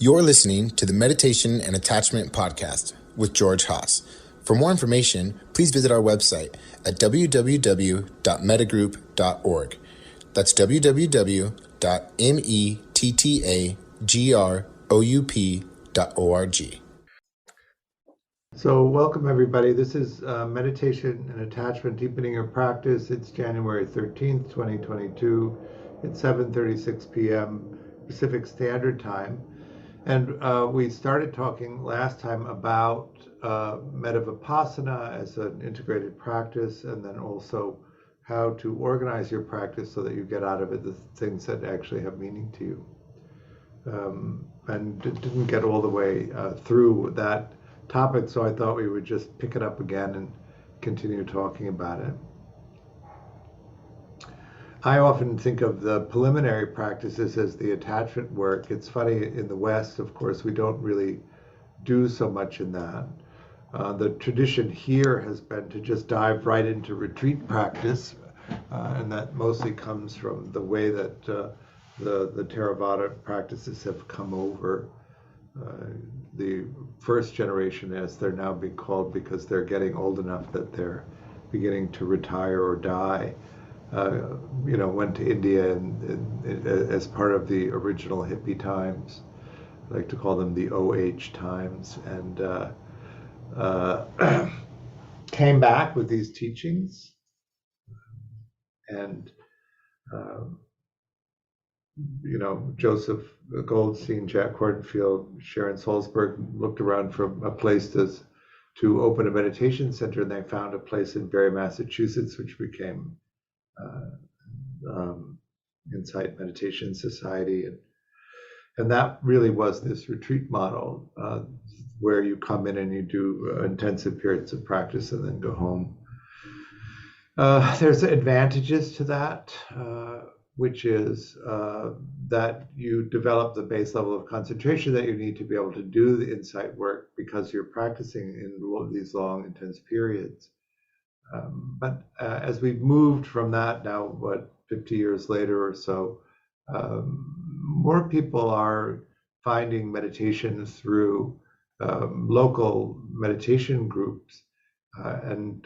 You're listening to the Meditation and Attachment Podcast with George Haas. For more information, please visit our website at www.mettagroup.org. That's www.mettagroup.org. So welcome everybody. This is Meditation and Attachment Deepening Your Practice. It's January 13th, 2022. It's 7:36 p.m. Pacific Standard Time. And we started talking last time about Metta Vipassana as an integrated practice, and then also how to organize your practice so that you get out of it the things that actually have meaning to you. And it didn't get all the way through that topic, so I thought we would just pick it up again and continue talking about it. I often think of the preliminary practices as the attachment work. It's funny, in the West, of course, we don't really do so much in that. The tradition here has been to just dive right into retreat practice, and that mostly comes from the way that the Theravada practices have come over. The first generation, as they're now being called because they're getting old enough that they're beginning to retire or die, went to India and as part of the original Hippie Times. I like to call them the OH Times, and came back with these teachings. And Joseph Goldstein, Jack Kornfield, Sharon Salzberg looked around for a place to open a meditation center, and they found a place in Barre, Massachusetts, which became Insight Meditation Society, and that really was this retreat model where you come in and you do intensive periods of practice and then go home. There's advantages to that, which is that you develop the base level of concentration that you need to be able to do the insight work because you're practicing in these long, intense periods. But as we've moved from that now, 50 years later or so, more people are finding meditation through local meditation groups, and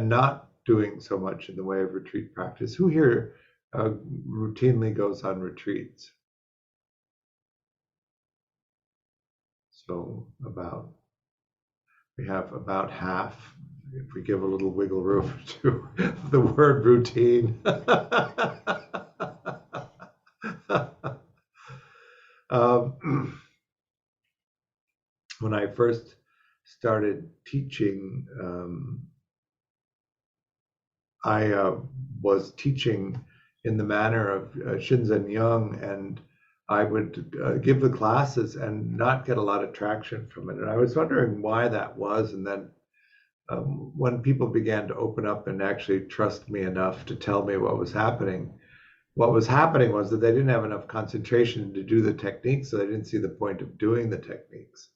not doing so much in the way of retreat practice. Who here routinely goes on retreats? So we have about half, if we give a little wiggle room to the word routine. When I first started teaching, I was teaching in the manner of Shinzen Young, and I would give the classes and not get a lot of traction from it. And I was wondering why that was. And then when people began to open up and actually trust me enough to tell me what was happening was that they didn't have enough concentration to do the techniques, so they didn't see the point of doing the techniques.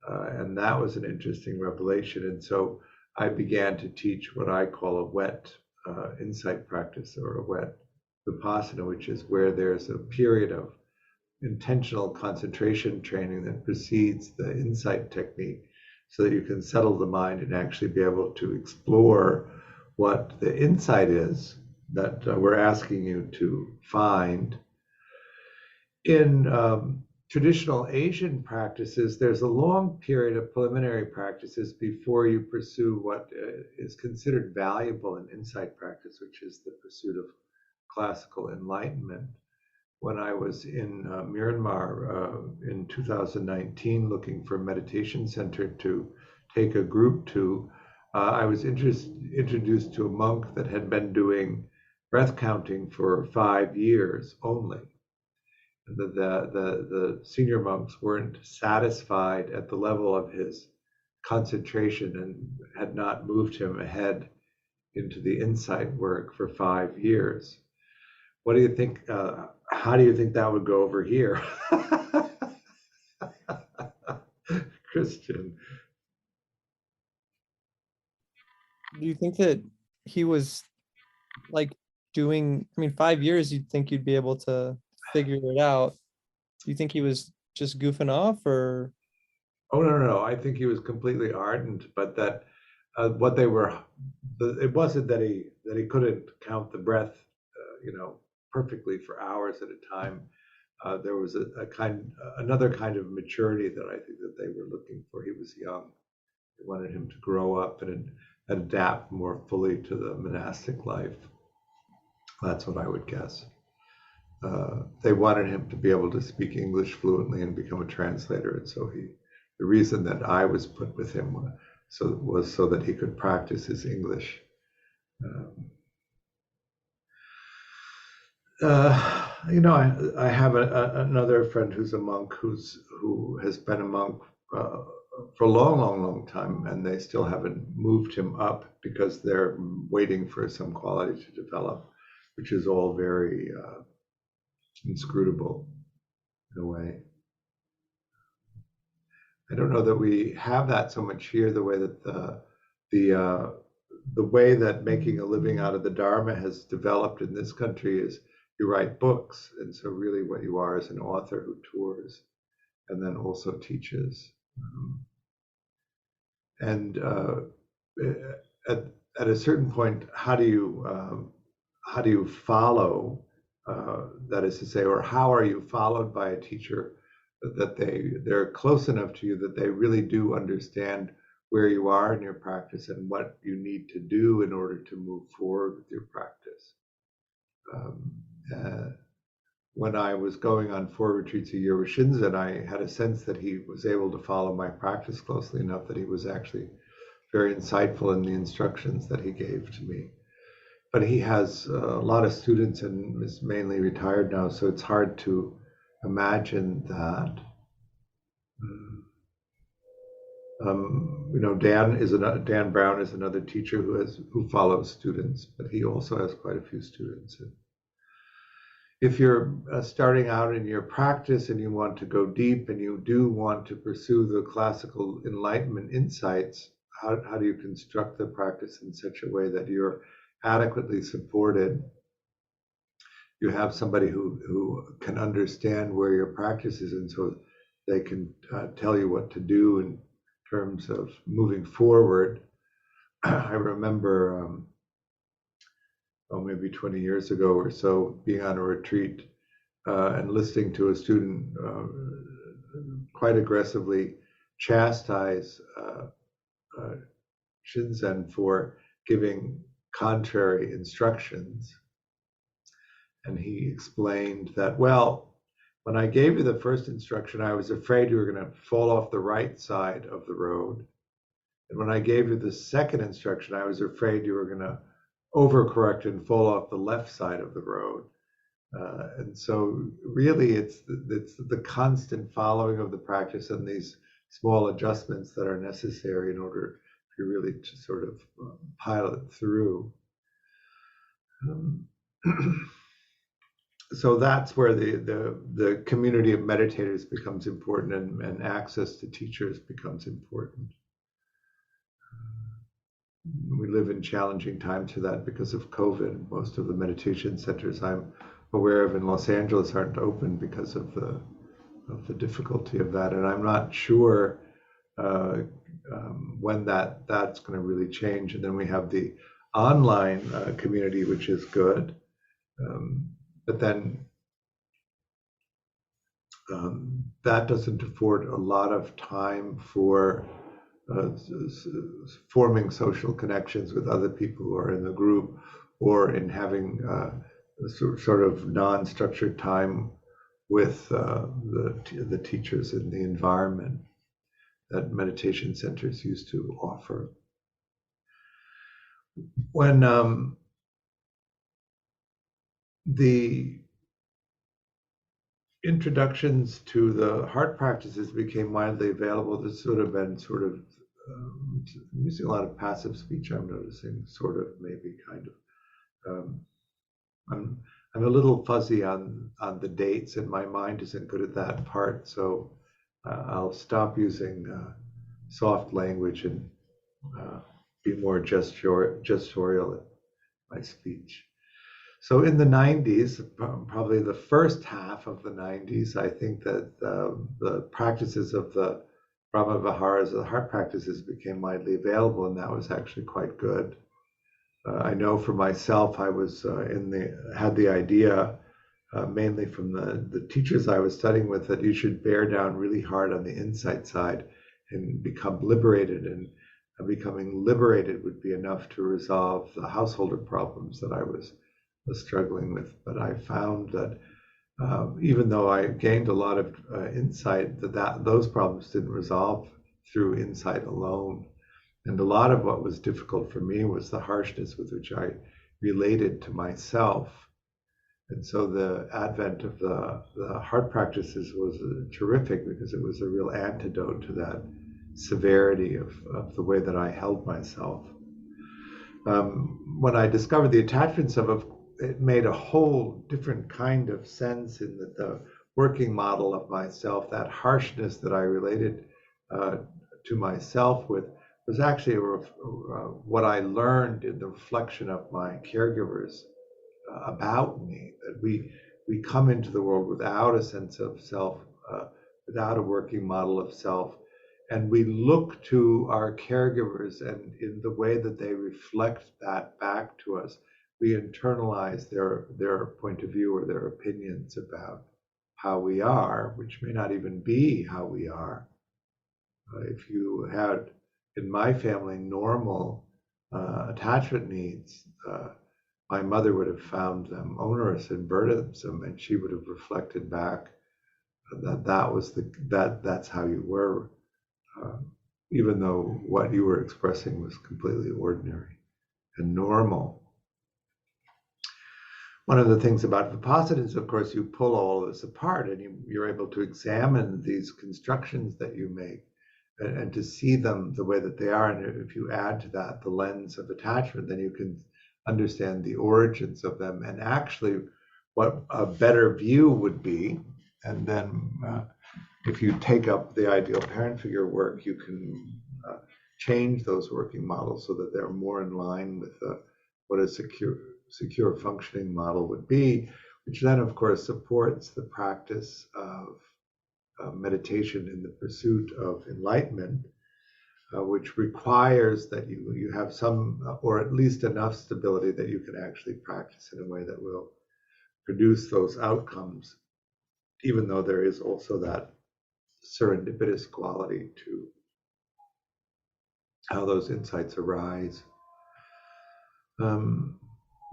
And that was an interesting revelation. And so I began to teach what I call a wet insight practice, or a wet Vipassana, which is where there's a period of intentional concentration training that precedes the insight technique, so that you can settle the mind and actually be able to explore what the insight is that we're asking you to find. In traditional Asian practices, there's a long period of preliminary practices before you pursue what is considered valuable in insight practice, which is the pursuit of classical enlightenment. When I was in Myanmar in 2019 looking for a meditation center to take a group to, I was introduced to a monk that had been doing breath counting for 5 years only. The senior monks weren't satisfied at the level of his concentration and had not moved him ahead into the insight work for 5 years. What do you think? How do you think that would go over here? Christian. Do you think that he was like doing, 5 years, you'd think you'd be able to figure it out. Do you think he was just goofing off, or? Oh, no. I think he was completely ardent, but that it wasn't that he couldn't count the breath, perfectly for hours at a time. There was another kind of maturity that I think that they were looking for. He was young. They wanted him to grow up and adapt more fully to the monastic life. That's what I would guess. They wanted him to be able to speak English fluently and become a translator. And so the reason that I was put with him was so that he could practice his English. I have another friend who's a monk who has been a monk for a long time, and they still haven't moved him up because they're waiting for some quality to develop, which is all very inscrutable in a way. I don't know that we have that so much here, the way that the way that making a living out of the Dharma has developed in this country is you write books. And so really what you are is an author who tours and then also teaches. At a certain point, how do you follow, that is to say, or how are you followed by a teacher that they're close enough to you that they really do understand where you are in your practice and what you need to do in order to move forward with your practice. When I was going on 4 retreats a year with Shinzen, I had a sense that he was able to follow my practice closely enough that he was actually very insightful in the instructions that he gave to me. But he has a lot of students and is mainly retired now, so it's hard to imagine that. Dan Brown is another teacher who follows students, but he also has quite a few students. And if you're starting out in your practice and you want to go deep and you do want to pursue the classical enlightenment insights, how do you construct the practice in such a way that you're adequately supported? You have somebody who can understand where your practice is, and so they can tell you what to do in terms of moving forward. I remember, maybe 20 years ago or so, being on a retreat and listening to a student quite aggressively chastise Shinzen for giving contrary instructions. And he explained that, well, when I gave you the first instruction, I was afraid you were going to fall off the right side of the road. And when I gave you the second instruction, I was afraid you were going to overcorrect and fall off the left side of the road. And so really it's the constant following of the practice and these small adjustments that are necessary in order for you really to sort of pilot through. So that's where the community of meditators becomes important, and access to teachers becomes important. We live in challenging times for that because of COVID. Most of the meditation centers I'm aware of in Los Angeles aren't open because of the difficulty of that, and I'm not sure when that's going to really change. And then we have the online community, which is good. But then that doesn't afford a lot of time for forming social connections with other people who are in the group, or in having sort of non-structured time with the teachers in the environment that meditation centers used to offer. When the introductions to the heart practices became widely available, this would have been sort of I'm using a lot of passive speech, I'm noticing, sort of, maybe, kind of. I'm a little fuzzy on the dates, and my mind isn't good at that part, so I'll stop using soft language and be more gestural in my speech. So in the 90s, probably the first half of the 90s, I think that the practices of the Brahma Viharas, the heart practices, became widely available, and that was actually quite good. I know for myself, I was had the idea, mainly from the teachers I was studying with, that you should bear down really hard on the insight side and become liberated, and becoming liberated would be enough to resolve the householder problems that I was struggling with. But I found that even though I gained a lot of insight, that those problems didn't resolve through insight alone. And a lot of what was difficult for me was the harshness with which I related to myself. And so the advent of the heart practices was terrific, because it was a real antidote to that severity of the way that I held myself. When I discovered the attachments it made a whole different kind of sense, in that the working model of myself, that harshness that I related to myself with, was actually what I learned in the reflection of my caregivers about me, that we come into the world without a sense of self, without a working model of self, and we look to our caregivers, and in the way that they reflect that back to us, we internalize their point of view or their opinions about how we are, which may not even be how we are. If you had, in my family, normal attachment needs, my mother would have found them onerous and burdensome, and she would have reflected back that's how you were, even though what you were expressing was completely ordinary and normal. One of the things about Vipassana is, of course, you pull all of this apart, and you're able to examine these constructions that you make, and to see them the way that they are. And if you add to that the lens of attachment, then you can understand the origins of them, and actually what a better view would be. And then if you take up the ideal parent figure work, you can change those working models so that they're more in line with what a secure functioning model would be, which then, of course, supports the practice of meditation in the pursuit of enlightenment, which requires that you have some, or at least enough stability that you can actually practice in a way that will produce those outcomes, even though there is also that serendipitous quality to how those insights arise.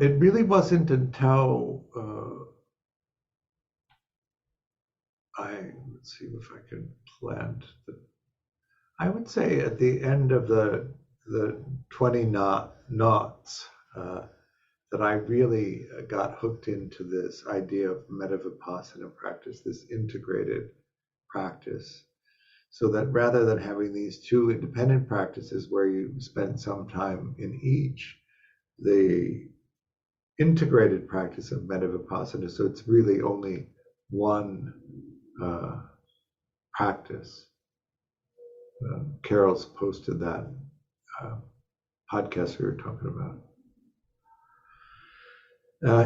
It really wasn't until let's see if I can plant I would say at the end of the 20 knots that I really got hooked into this idea of Metta Vipassana practice, this integrated practice, so that rather than having these two independent practices where you spend some time in each, the integrated practice of Metta Vipassana, so it's really only one practice. Carol's posted that podcast we were talking about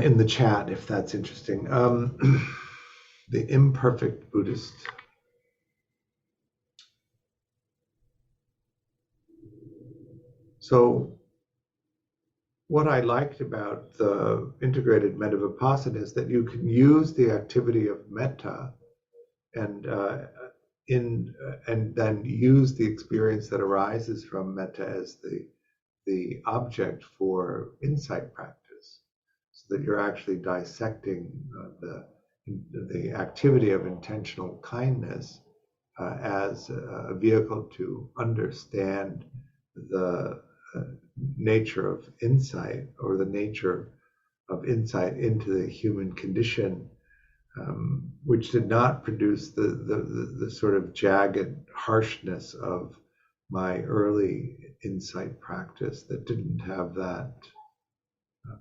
in the chat, if that's interesting. The imperfect Buddhist. So what I liked about the integrated Metta Vipassana is that you can use the activity of metta and then use the experience that arises from metta as the object for insight practice, so that you're actually dissecting the activity of intentional kindness as a vehicle to understand the nature of insight, or the nature of insight into the human condition, which did not produce the sort of jagged harshness of my early insight practice that didn't have that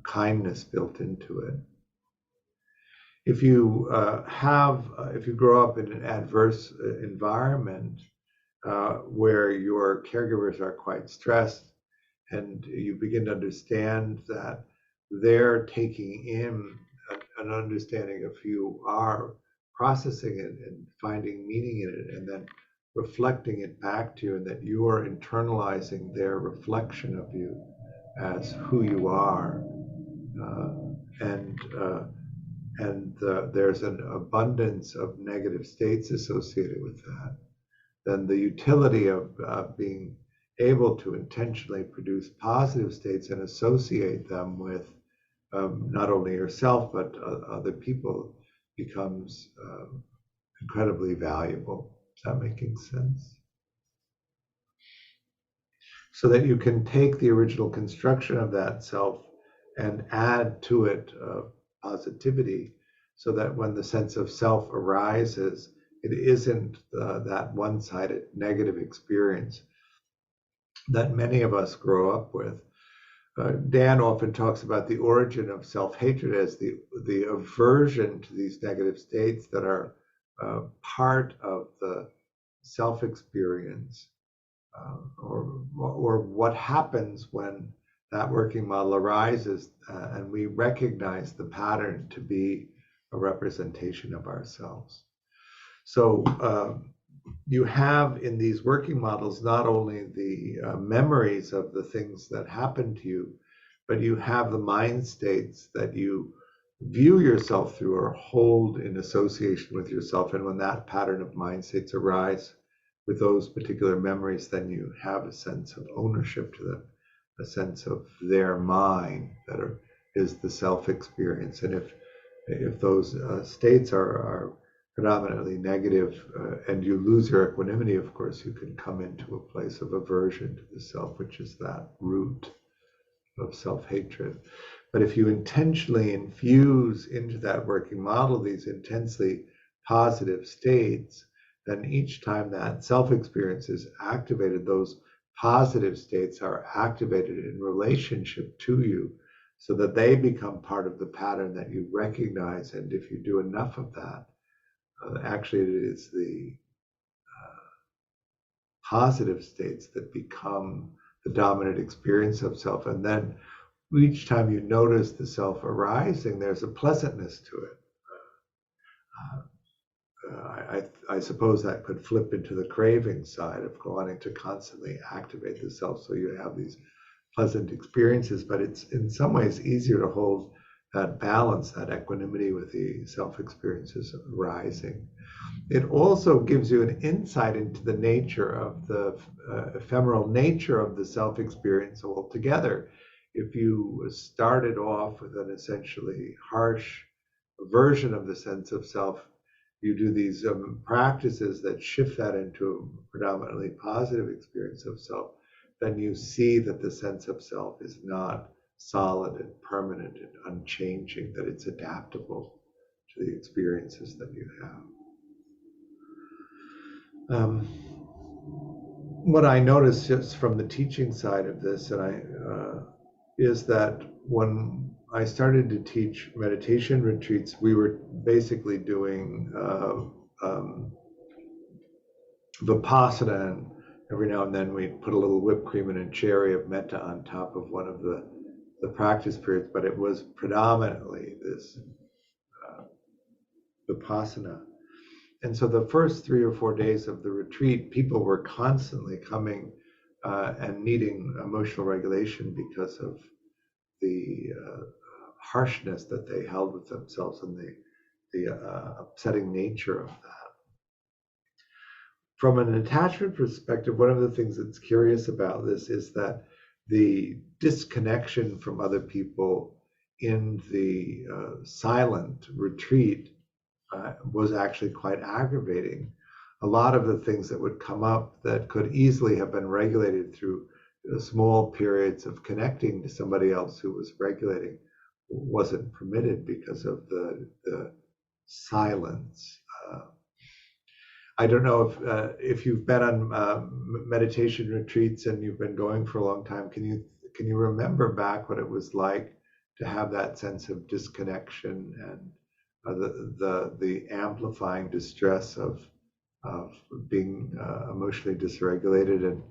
kindness built into it. If you grow up in an adverse environment where your caregivers are quite stressed, and you begin to understand that they're taking in an understanding of who you are, processing it and finding meaning in it, and then reflecting it back to you, and that you are internalizing their reflection of you as who you are. There's an abundance of negative states associated with that, then the utility of being able to intentionally produce positive states and associate them with not only yourself but other people becomes incredibly valuable. Is that making sense? So that you can take the original construction of that self and add to it positivity, so that when the sense of self arises, it isn't that one-sided negative experience that many of us grow up with. Dan often talks about the origin of self-hatred as the aversion to these negative states that are part of the self-experience, or what happens when that working model arises and we recognize the pattern to be a representation of ourselves. So you have in these working models not only the memories of the things that happen to you, but you have the mind states that you view yourself through or hold in association with yourself. And when that pattern of mind states arise with those particular memories, then you have a sense of ownership to them, a sense of their mine that is the self-experience. And if those states are predominantly negative, and you lose your equanimity, of course, you can come into a place of aversion to the self, which is that root of self-hatred. But if you intentionally infuse into that working model these intensely positive states, then each time that self-experience is activated, those positive states are activated in relationship to you, so that they become part of the pattern that you recognize. And if you do enough of that, actually it is the positive states that become the dominant experience of self. And then each time you notice the self arising, there's a pleasantness to it. I suppose that could flip into the craving side of wanting to constantly activate the self, so you have these pleasant experiences, but it's in some ways easier to hold that balance, that equanimity with the self-experiences arising. It also gives you an insight into the nature of the ephemeral nature of the self-experience altogether. If you started off with an essentially harsh version of the sense of self, you do these practices that shift that into a predominantly positive experience of self, then you see that the sense of self is not solid and permanent and unchanging, that it's adaptable to the experiences that you have. What I noticed just from the teaching side of this, is that when I started to teach meditation retreats, we were basically doing Vipassana, and every now and then we put a little whipped cream and a cherry of metta on top of one of the practice periods, but it was predominantly this Vipassana. And so the first 3 or 4 days of the retreat, people were constantly coming and needing emotional regulation because of the harshness that they held with themselves and the upsetting nature of that. From an attachment perspective, one of the things that's curious about this is that the disconnection from other people in the silent retreat was actually quite aggravating. A lot of the things that would come up that could easily have been regulated through small periods of connecting to somebody else who was regulating wasn't permitted because of the silence. I don't know if you've been on meditation retreats and you've been going for a long time. Can you remember back what it was like to have that sense of disconnection and the amplifying distress of being emotionally dysregulated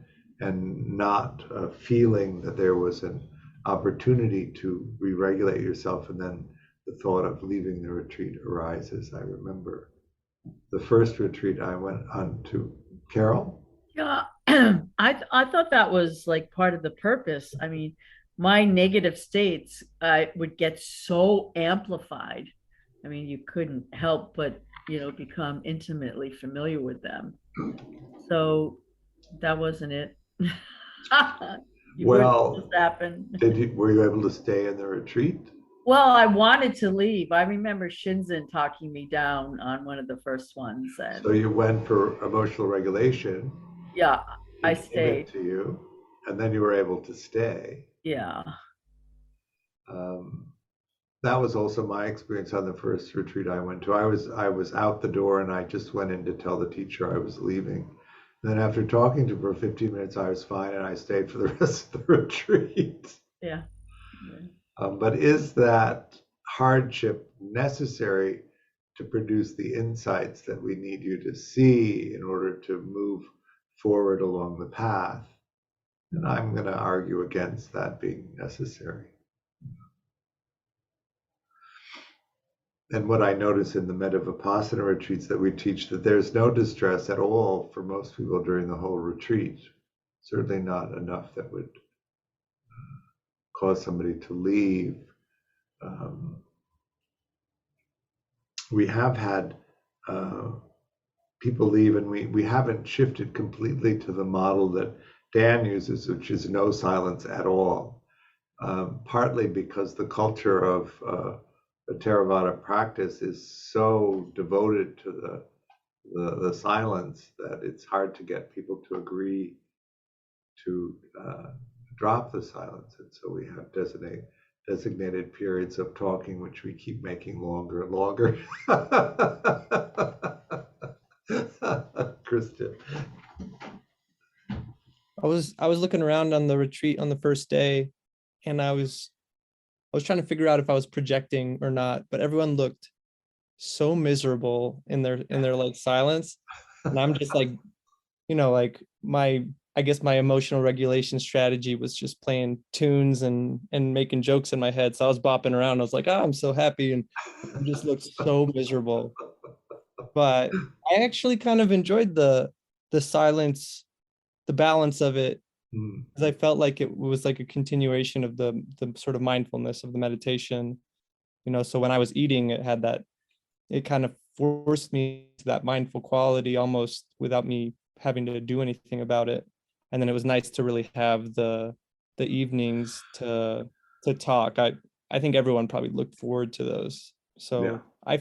and not feeling that there was an opportunity to re-regulate yourself, and then the thought of leaving the retreat arises. I remember the first retreat I went on to. Carol? Yeah, I thought that was like part of the purpose. I mean, my negative states would get so amplified. I mean, you couldn't help but, become intimately familiar with them. So that wasn't it. You wouldn't just Well, happen. were you able to stay in the retreat? Well, I wanted to leave. I remember Shinzen talking me down on one of the first ones, So and you went for emotional regulation. yeah, I He came stayed. into you, and then you were able to stay. Yeah. That was also my experience on the first retreat I went to. I was out the door, and I just went in to tell the teacher I was leaving. And then after talking to her for 15 minutes, I was fine, and I stayed for the rest of the retreat. Yeah. But is that hardship necessary to produce the insights that we need you to see in order to move forward along the path? And I'm going to argue against that being necessary. And what I notice in the Metta Vipassana retreats that we teach, that there's no distress at all for most people during the whole retreat. Certainly not enough that would cause somebody to leave. We have had people leave, and we haven't shifted completely to the model that Dan uses, which is no silence at all. Partly because the culture of the Theravada practice is so devoted to the silence that it's hard to get people to agree to drop the silence. And so we have designated periods of talking, which we keep making longer and longer. Kristen. I was looking around on the retreat on the first day, and I was trying to figure out if I was projecting or not, but everyone looked so miserable in their like silence. And I'm just like, like I guess my emotional regulation strategy was just playing tunes and making jokes in my head. So I was bopping around. I was like, oh, I'm so happy. And I just looked so miserable. But I actually kind of enjoyed the silence, the balance of it, because I felt like it was like a continuation of the sort of mindfulness of the meditation. So when I was eating, it kind of forced me to that mindful quality almost without me having to do anything about it. And then it was nice to really have the evenings to talk. I think everyone probably looked forward to those. So yeah. I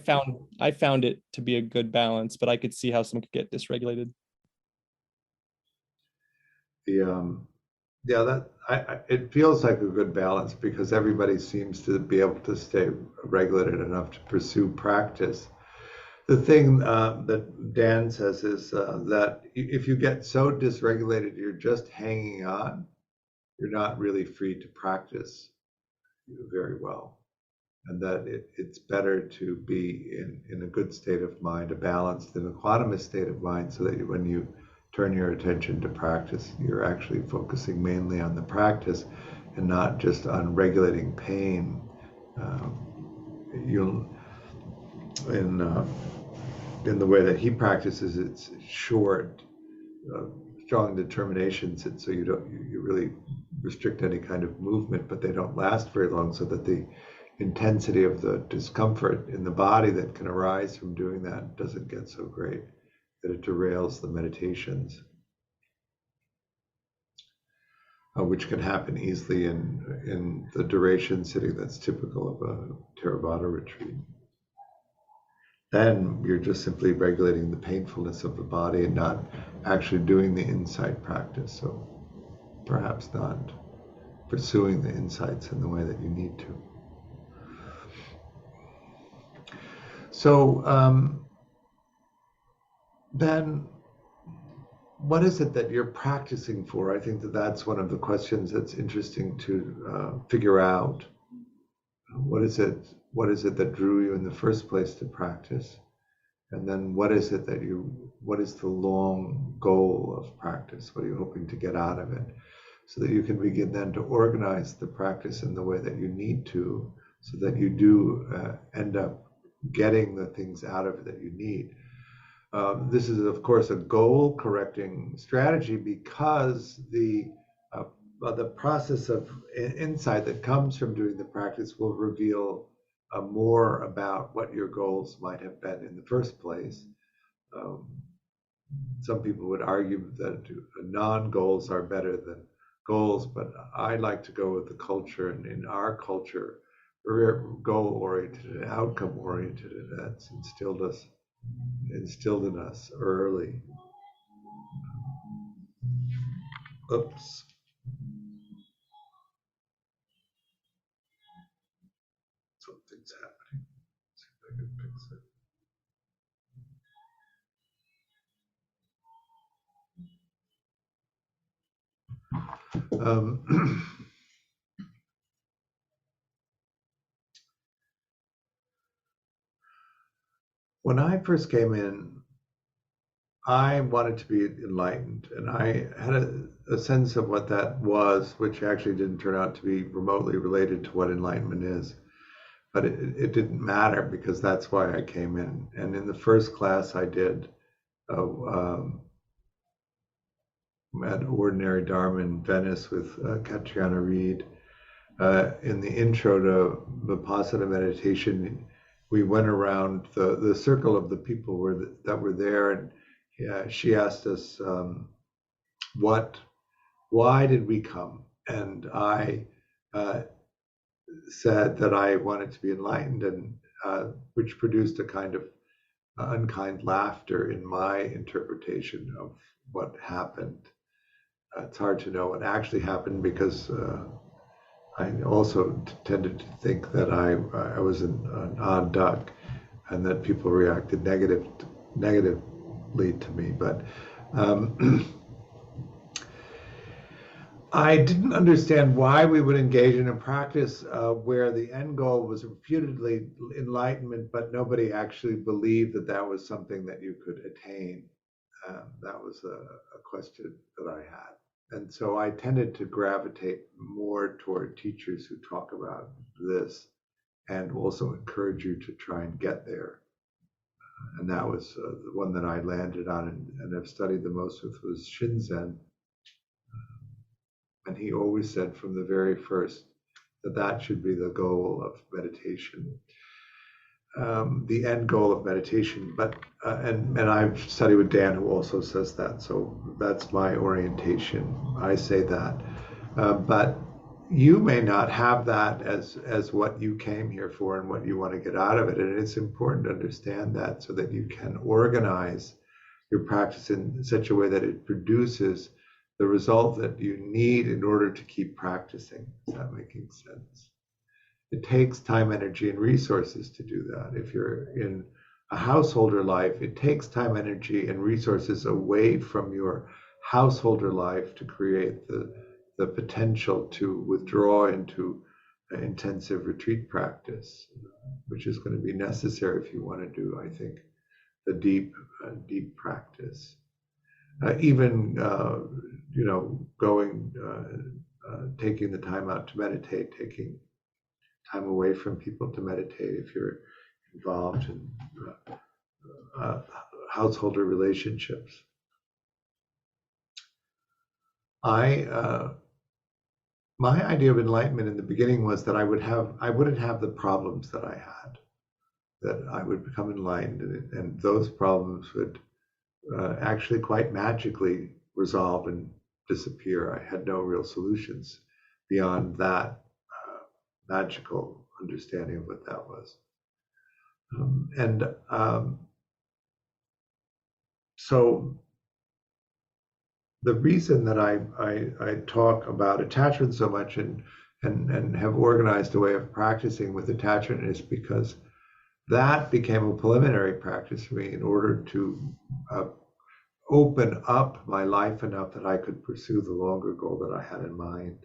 found it to be a good balance, but I could see how some could get dysregulated. It feels like a good balance because everybody seems to be able to stay regulated enough to pursue practice. The thing that Dan says is that if you get so dysregulated, you're just hanging on, you're not really free to practice very well. And that it's better to be in a good state of mind, a balanced and equanimous state of mind, so that when you turn your attention to practice, you're actually focusing mainly on the practice and not just on regulating pain. In the way that he practices, it's short, strong determinations, and so you really restrict any kind of movement, but they don't last very long, so that the intensity of the discomfort in the body that can arise from doing that doesn't get so great that it derails the meditations, which can happen easily in the duration sitting that's typical of a Theravada retreat. Then you're just simply regulating the painfulness of the body and not actually doing the insight practice. So perhaps not pursuing the insights in the way that you need to. So then what is it that you're practicing for? I think that's one of the questions that's interesting to figure out. What is it that drew you in the first place to practice? And then what is the long goal of practice? What are you hoping to get out of it? so that you can begin then to organize the practice in the way that you need to, so that you do end up getting the things out of it that you need. This is, of course, a goal-correcting strategy, because the process of insight that comes from doing the practice will reveal more about what your goals might have been in the first place. Some people would argue that non-goals are better than goals, but I like to go with the culture, and in our culture, we're goal-oriented and outcome-oriented, and that's instilled in us early. Oops. Something's happening. Let's see if I can fix it. When I first came in, I wanted to be enlightened, and I had a sense of what that was, which actually didn't turn out to be remotely related to what enlightenment is. But it didn't matter, because that's why I came in. And in the first class I did at Ordinary Dharma in Venice with Katriana Reed, in the intro to Vipassana meditation, we went around the circle of the people that were there, and she asked us, why did we come? And I said that I wanted to be enlightened, and which produced a kind of unkind laughter in my interpretation of what happened. It's hard to know what actually happened, because I also tended to think that I was an odd duck, and that people reacted negatively to me. But I didn't understand why we would engage in a practice where the end goal was reputedly enlightenment, but nobody actually believed that that was something that you could attain. That was a question that I had. And so I tended to gravitate more toward teachers who talk about this and also encourage you to try and get there. And that was the one that I landed on and have studied the most with was Shinzen. And he always said from the very first that that should be the goal of meditation, the end goal of meditation. But and I've studied with Dan, who also says that. So that's my orientation. I say that, but you may not have that as what you came here for and what you want to get out of it. And it's important to understand that, so that you can organize your practice in such a way that it produces the result that you need in order to keep practicing. Is that making sense? It takes time, energy, and resources to do that. If you're in a householder life, it takes time, energy, and resources away from your householder life to create the potential to withdraw into intensive retreat practice, which is going to be necessary if you want to do, I think, the deep practice. Even going, taking the time out to meditate, taking time away from people to meditate if you're involved in householder relationships. My idea of enlightenment in the beginning was that I wouldn't have the problems that I had, that I would become enlightened, and those problems would actually quite magically resolve and disappear. I had no real solutions beyond that magical understanding of what that was. So the reason that I talk about attachment so much and have organized a way of practicing with attachment is because that became a preliminary practice for me in order to open up my life enough that I could pursue the longer goal that I had in mind.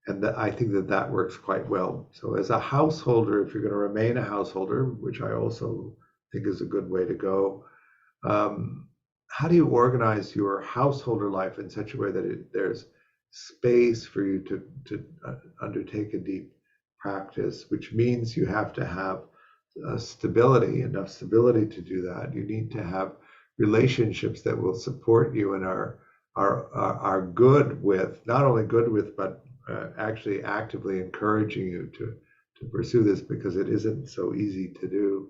And I think that works quite well. So as a householder, if you're going to remain a householder, which I also think is a good way to go, how do you organize your householder life in such a way that there's space for you to undertake a deep practice, which means you have to have stability, enough stability to do that. You need to have relationships that will support you and are good with, not only good with, but actually actively encouraging you to pursue this, because it isn't so easy to do.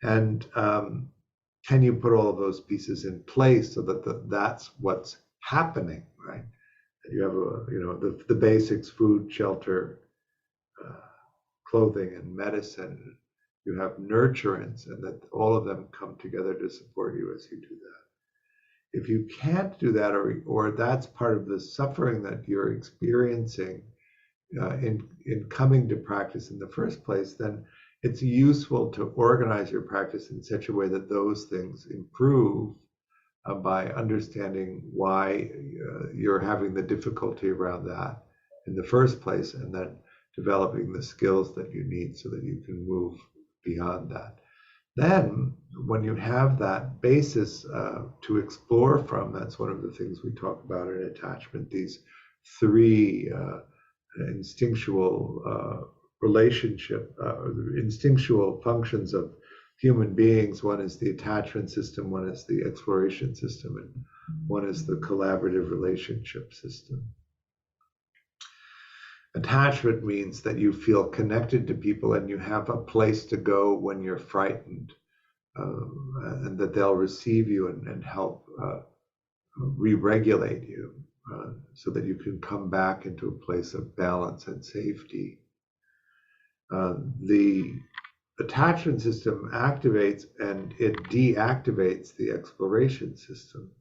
And can you put all of those pieces in place so that that's what's happening, right? That you have the basics: food, shelter, clothing, and medicine. You have nurturance, and that all of them come together to support you as you do that. If you can't do that, or that's part of the suffering that you're experiencing in coming to practice in the first place, then it's useful to organize your practice in such a way that those things improve by understanding why you're having the difficulty around that in the first place, and then developing the skills that you need so that you can move beyond that. Then, when you have that basis to explore from, that's one of the things we talk about in attachment, these three instinctual instinctual functions of human beings. One is the attachment system, one is the exploration system, and one is the collaborative relationship system. Attachment means that you feel connected to people and you have a place to go when you're frightened, and that they'll receive you and help re-regulate you so that you can come back into a place of balance and safety. The attachment system activates and it deactivates the exploration system.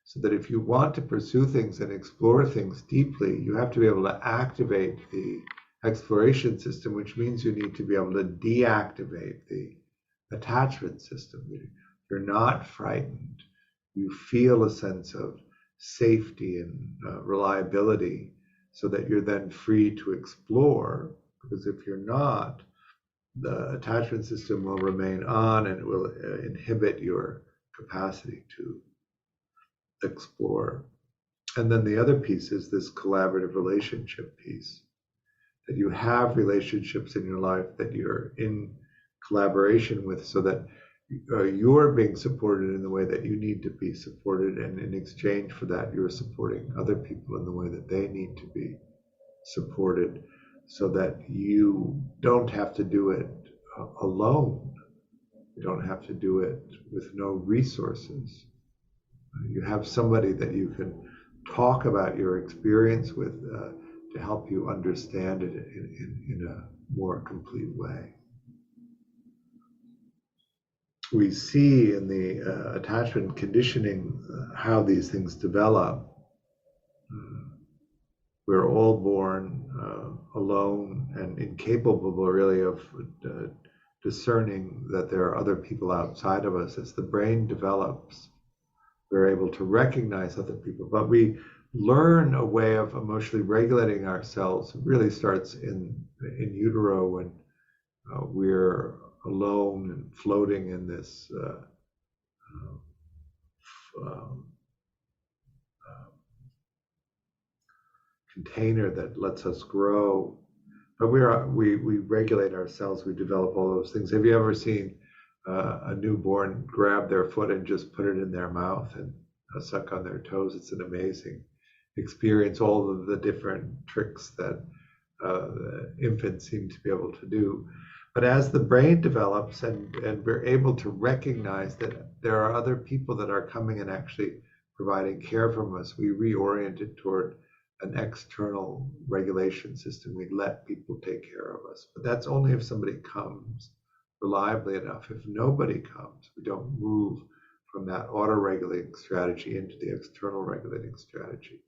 So that if you want to pursue things and explore things deeply, you have to be able to activate the exploration system, which means you need to be able to deactivate the attachment system. You're not frightened. You feel a sense of safety and reliability, so that you're then free to explore. Because if you're not, the attachment system will remain on and it will inhibit your capacity to explore. And then the other piece is this collaborative relationship piece, that you have relationships in your life that you're in collaboration with, so that you're being supported in the way that you need to be supported, and in exchange for that, you're supporting other people in the way that they need to be supported, so that you don't have to do it alone. You don't have to do it with no resources. You have somebody that you can talk about your experience with to help you understand it in a more complete way. We see in the attachment conditioning how these things develop. We're all born alone and incapable, really, of discerning that there are other people outside of us. As the brain develops, we're able to recognize other people, but we learn a way of emotionally regulating ourselves. It really starts in utero, when we're alone and floating in this container that lets us grow. But we regulate ourselves. We develop all those things. Have you ever seen a newborn grab their foot and just put it in their mouth and suck on their toes? It's an amazing experience, all of the different tricks that infants seem to be able to do. But as the brain develops and we're able to recognize that there are other people that are coming and actually providing care from us, we reorient it toward an external regulation system. We let people take care of us. But that's only if somebody comes reliably enough. If nobody comes, we don't move from that auto-regulating strategy into the external regulating strategy.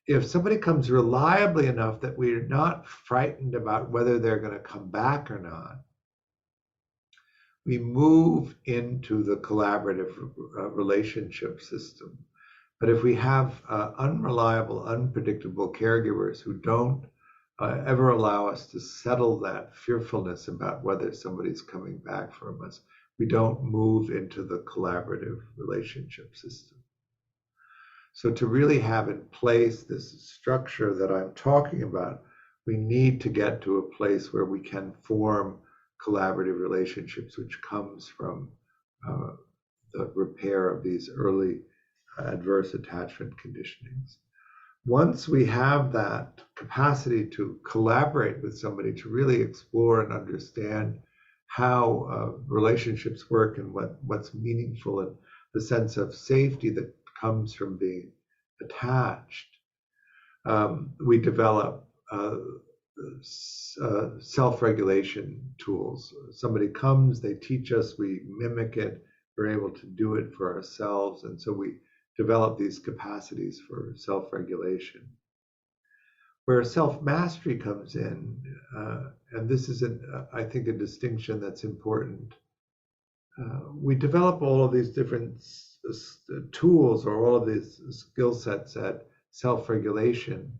If somebody comes reliably enough that we're not frightened about whether they're going to come back or not, we move into the collaborative relationship system. But if we have unreliable, unpredictable caregivers who don't ever allow us to settle that fearfulness about whether somebody's coming back from us, we don't move into the collaborative relationship system. So to really have in place this structure that I'm talking about, we need to get to a place where we can form collaborative relationships, which comes from the repair of these early adverse attachment conditionings. Once we have that capacity to collaborate with somebody, to really explore and understand how relationships work and what's meaningful, and the sense of safety that comes from being attached, we develop self-regulation tools. Somebody comes, they teach us, we mimic it, we're able to do it for ourselves, and so we develop these capacities for self-regulation. Where self-mastery comes in, and this is, I think, a distinction that's important. We develop all of these different tools, or all of these skill sets at self-regulation.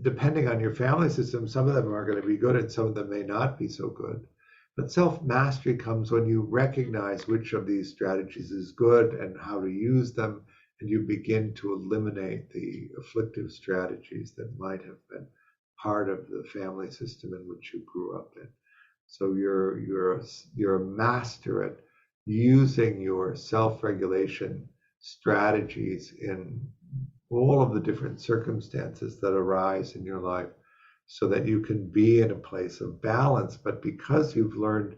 Depending on your family system, some of them are going to be good and some of them may not be so good. But self-mastery comes when you recognize which of these strategies is good and how to use them, and you begin to eliminate the afflictive strategies that might have been part of the family system in which you grew up in. So you're a master at using your self-regulation strategies in all of the different circumstances that arise in your life, so that you can be in a place of balance. But because you've learned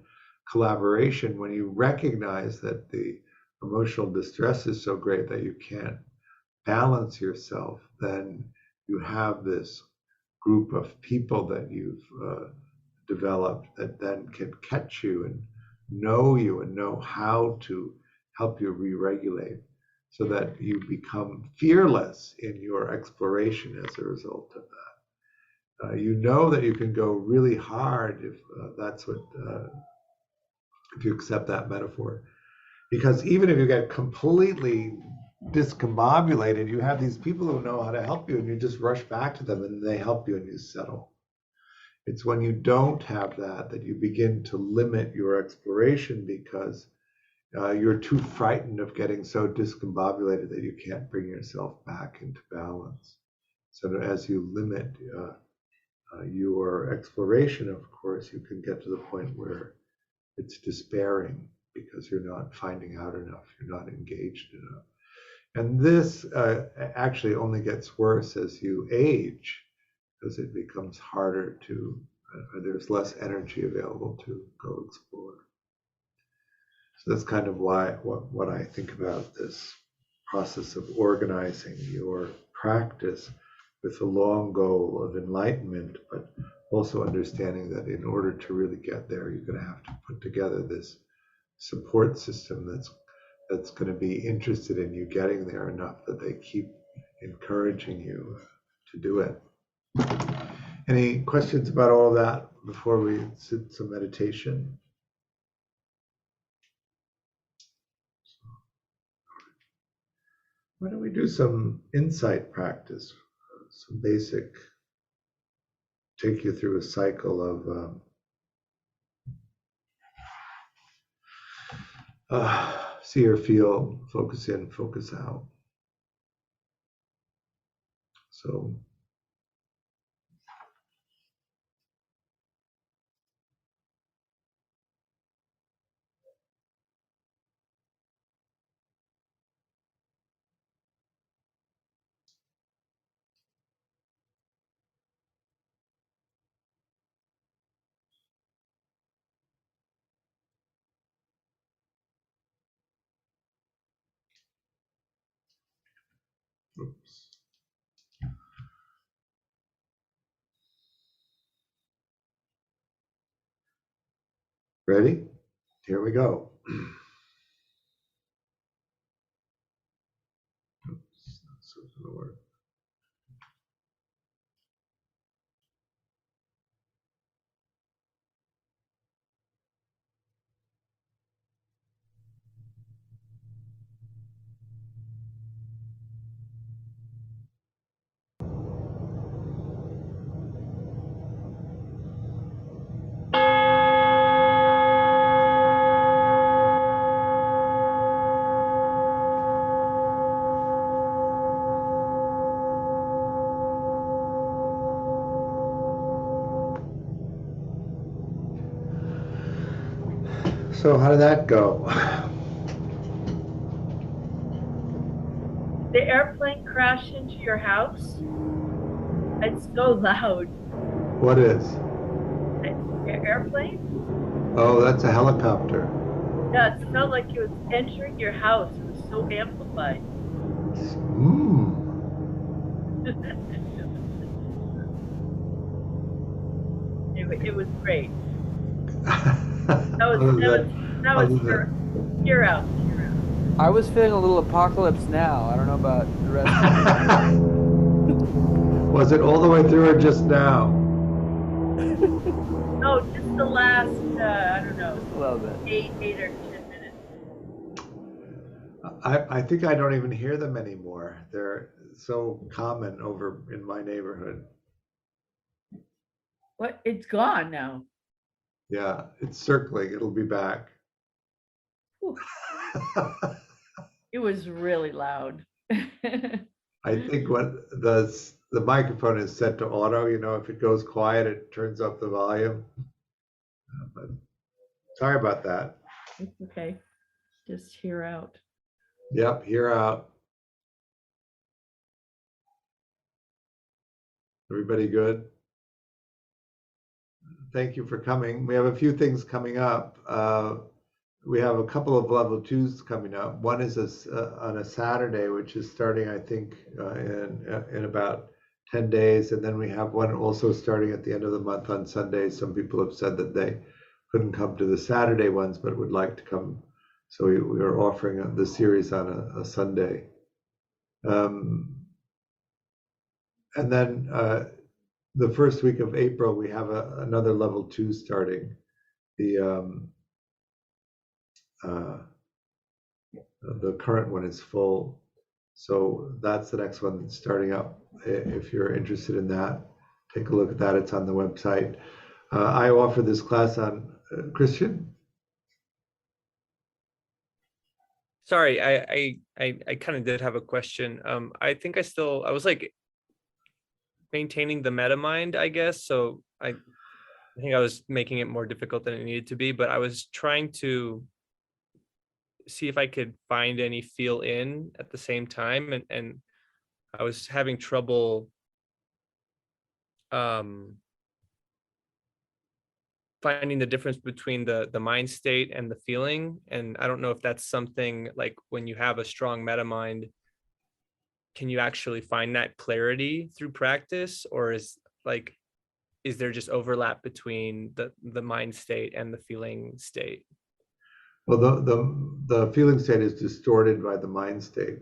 collaboration, when you recognize that the emotional distress is so great that you can't balance yourself, then you have this group of people that you've developed that then can catch you and know how to help you re-regulate, so that you become fearless in your exploration as a result of that. You know that you can go really hard if that's what, if you accept that metaphor. Because even if you get completely discombobulated, you have these people who know how to help you, and you just rush back to them and they help you and you settle. It's when you don't have that that you begin to limit your exploration, because you're too frightened of getting so discombobulated that you can't bring yourself back into balance. So as you limit your exploration, of course, you can get to the point where it's despairing because you're not finding out enough, you're not engaged enough. And this actually only gets worse as you age, because it becomes harder to, there's less energy available to go explore. So that's kind of why what I think about this process of organizing your practice with the long goal of enlightenment, but also understanding that in order to really get there, you're going to have to put together this support system that's going to be interested in you getting there enough that they keep encouraging you to do it. Any questions about all of that before we sit some meditation? Why don't we do some insight practice, some basic, take you through a cycle of see or feel, focus in, focus out. So oops. Ready? Here we go. Oops, that's going to work. So how did that go? The airplane crashed into your house? It's so loud. What is? Airplane? Oh, that's a helicopter. Yeah, it felt like it was entering your house. It was so amplified. It was great. That was Hear out. I was feeling a little apocalypse now. I don't know about the rest of you. Was it all the way through or just now? No, just the last, I don't know, A little bit. 8 or 10 minutes. I think I don't even hear them anymore. They're so common over in my neighborhood. What? It's gone now. Yeah, it's circling. It'll be back. It was really loud. I think what the microphone is set to auto. You know, if it goes quiet, it turns up the volume. But sorry about that. It's okay. Just hear out. Yep, hear out. Everybody good? Thank you for coming. We have a few things coming up. We have a couple of level 2s coming up. One is on a Saturday, which is starting, I think, in about 10 days. And then we have one also starting at the end of the month on Sunday. Some people have said that they couldn't come to the Saturday ones, but would like to come. So we are offering the series on a Sunday. And then the first week of April, we have another level 2 starting. The current one is full. So that's the next one starting up. If you're interested in that, take a look at that. It's on the website. I offer this class on Christian. Sorry, I kind of did have a question. I think I was like maintaining the meta mind, I guess. So I think I was making it more difficult than it needed to be, but I was trying to see if I could find any feel in at the same time. And I was having trouble finding the difference between the mind state and the feeling. And I don't know if that's something like when you have a strong meta mind, can you actually find that clarity through practice, or is there just overlap between the mind state and the feeling state? Well, the feeling state is distorted by the mind state.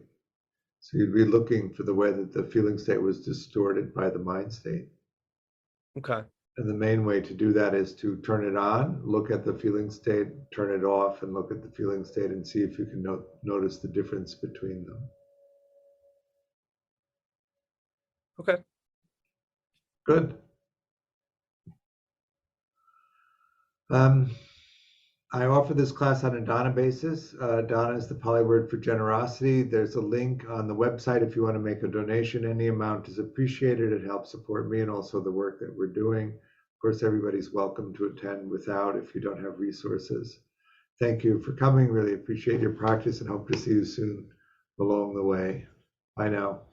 So you'd be looking for the way that the feeling state was distorted by the mind state. Okay. And the main way to do that is to turn it on, look at the feeling state, turn it off, and look at the feeling state and see if you can notice the difference between them. Okay. Good. I offer this class on a dana basis. Dana is the Pali word for generosity. There's a link on the website if you want to make a donation. Any amount is appreciated. It helps support me and also the work that we're doing. Of course, everybody's welcome to attend without if you don't have resources. Thank you for coming. Really appreciate your practice and hope to see you soon along the way. Bye now.